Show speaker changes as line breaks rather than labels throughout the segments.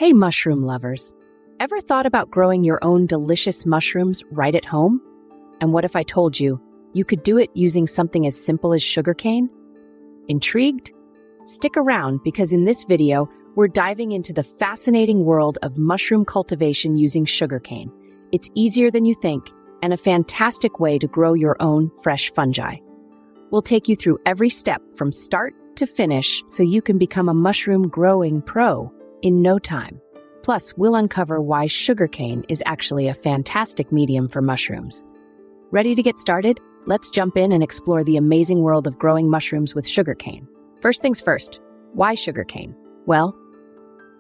Hey, mushroom lovers. Ever thought about growing your own delicious mushrooms right at home? And what if I told you you could do it using something as simple as sugarcane? Intrigued? Stick around because in this video, we're diving into the fascinating world of mushroom cultivation using sugarcane. It's easier than you think and a fantastic way to grow your own fresh fungi. We'll take you through every step from start to finish so you can become a mushroom growing pro in no time. Plus, we'll uncover why sugarcane is actually a fantastic medium for mushrooms. Ready to get started? Let's jump in and explore the amazing world of growing mushrooms with sugarcane. First things first, why sugarcane? Well,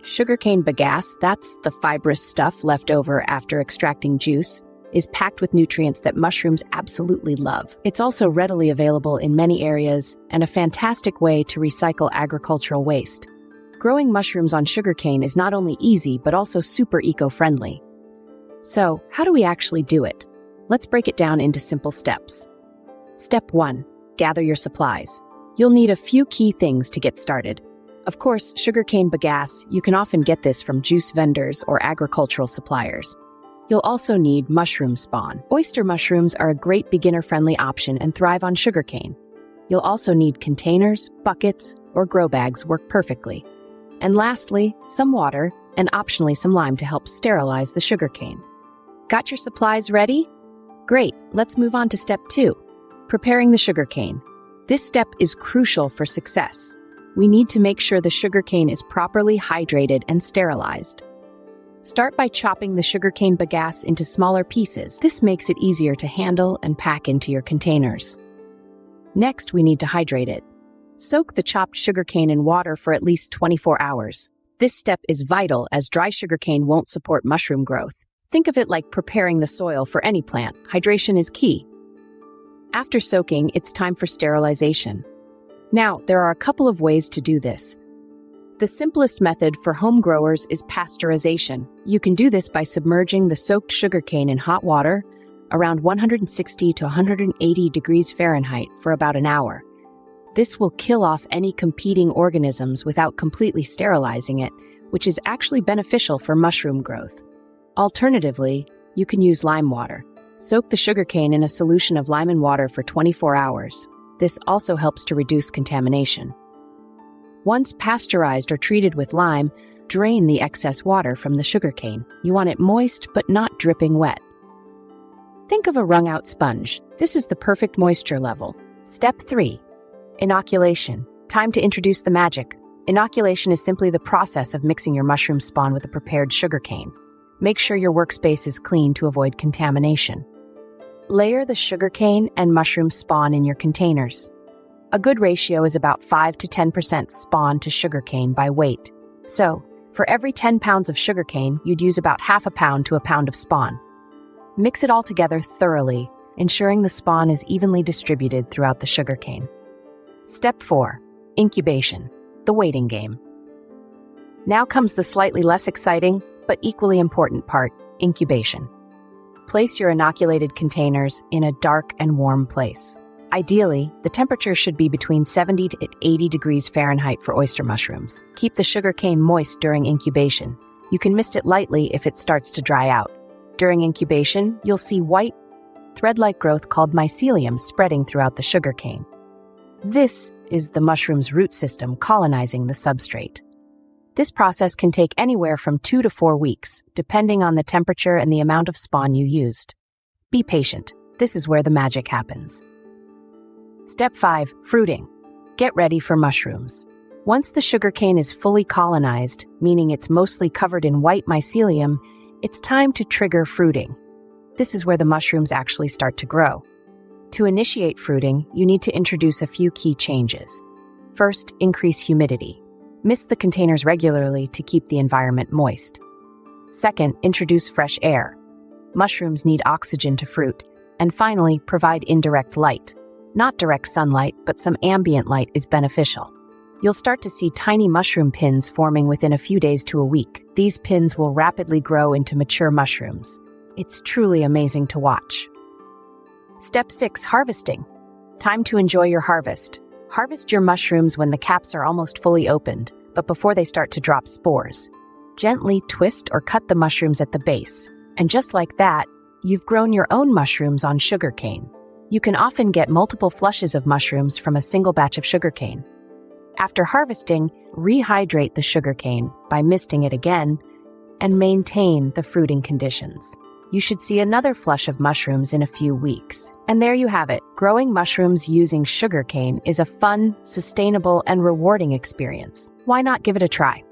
sugarcane bagasse, that's the fibrous stuff left over after extracting juice, is packed with nutrients that mushrooms absolutely love. It's also readily available in many areas and a fantastic way to recycle agricultural waste. Growing mushrooms on sugarcane is not only easy, but also super eco-friendly. So, how do we actually do it? Let's break it down into simple steps. Step 1. Gather your supplies. You'll need a few key things to get started. Of course, sugarcane bagasse, you can often get this from juice vendors or agricultural suppliers. You'll also need mushroom spawn. Oyster mushrooms are a great beginner-friendly option and thrive on sugarcane. You'll also need containers, buckets, or grow bags work perfectly. And lastly, some water and optionally some lime to help sterilize the sugarcane. Got your supplies ready? Great, let's move on to step 2, preparing the sugarcane. This step is crucial for success. We need to make sure the sugarcane is properly hydrated and sterilized. Start by chopping the sugarcane bagasse into smaller pieces. This makes it easier to handle and pack into your containers. Next, we need to hydrate it. Soak the chopped sugarcane in water for at least 24 hours. This step is vital as dry sugarcane won't support mushroom growth. Think of it like preparing the soil for any plant. Hydration is key. After soaking, it's time for sterilization. Now, there are a couple of ways to do this. The simplest method for home growers is pasteurization. You can do this by submerging the soaked sugarcane in hot water around 160 to 180 degrees Fahrenheit for about an hour. This will kill off any competing organisms without completely sterilizing it, which is actually beneficial for mushroom growth. Alternatively, you can use lime water. Soak the sugarcane in a solution of lime and water for 24 hours. This also helps to reduce contamination. Once pasteurized or treated with lime, drain the excess water from the sugarcane. You want it moist but not dripping wet. Think of a wrung-out sponge. This is the perfect moisture level. Step 3. Inoculation. Time to introduce the magic. Inoculation is simply the process of mixing your mushroom spawn with the prepared sugarcane. Make sure your workspace is clean to avoid contamination. Layer the sugarcane and mushroom spawn in your containers. A good ratio is about 5 to 10% spawn to sugarcane by weight. So, for every 10 pounds of sugarcane, you'd use about half a pound to a pound of spawn. Mix it all together thoroughly, ensuring the spawn is evenly distributed throughout the sugarcane. Step 4. Incubation, the waiting game. Now comes the slightly less exciting, but equally important part, incubation. Place your inoculated containers in a dark and warm place. Ideally, the temperature should be between 70 to 80 degrees Fahrenheit for oyster mushrooms. Keep the sugarcane moist during incubation. You can mist it lightly if it starts to dry out. During incubation, you'll see white, thread-like growth called mycelium spreading throughout the sugarcane. This is the mushroom's root system colonizing the substrate. This process can take anywhere from 2 to 4 weeks, depending on the temperature and the amount of spawn you used. Be patient. This is where the magic happens. Step 5. Fruiting. Get ready for mushrooms. Once the sugarcane is fully colonized, meaning it's mostly covered in white mycelium, it's time to trigger fruiting. This is where the mushrooms actually start to grow. To initiate fruiting, you need to introduce a few key changes. First, increase humidity. Mist the containers regularly to keep the environment moist. Second, introduce fresh air. Mushrooms need oxygen to fruit. And finally, provide indirect light. Not direct sunlight, but some ambient light is beneficial. You'll start to see tiny mushroom pins forming within a few days to a week. These pins will rapidly grow into mature mushrooms. It's truly amazing to watch. Step 6. Harvesting. Time to enjoy your harvest. Harvest your mushrooms when the caps are almost fully opened, but before they start to drop spores. Gently twist or cut the mushrooms at the base, and just like that, you've grown your own mushrooms on sugarcane. You can often get multiple flushes of mushrooms from a single batch of sugarcane. After harvesting, rehydrate the sugarcane by misting it again and maintain the fruiting conditions. You should see another flush of mushrooms in a few weeks. And there you have it. Growing mushrooms using sugarcane is a fun, sustainable, and rewarding experience. Why not give it a try?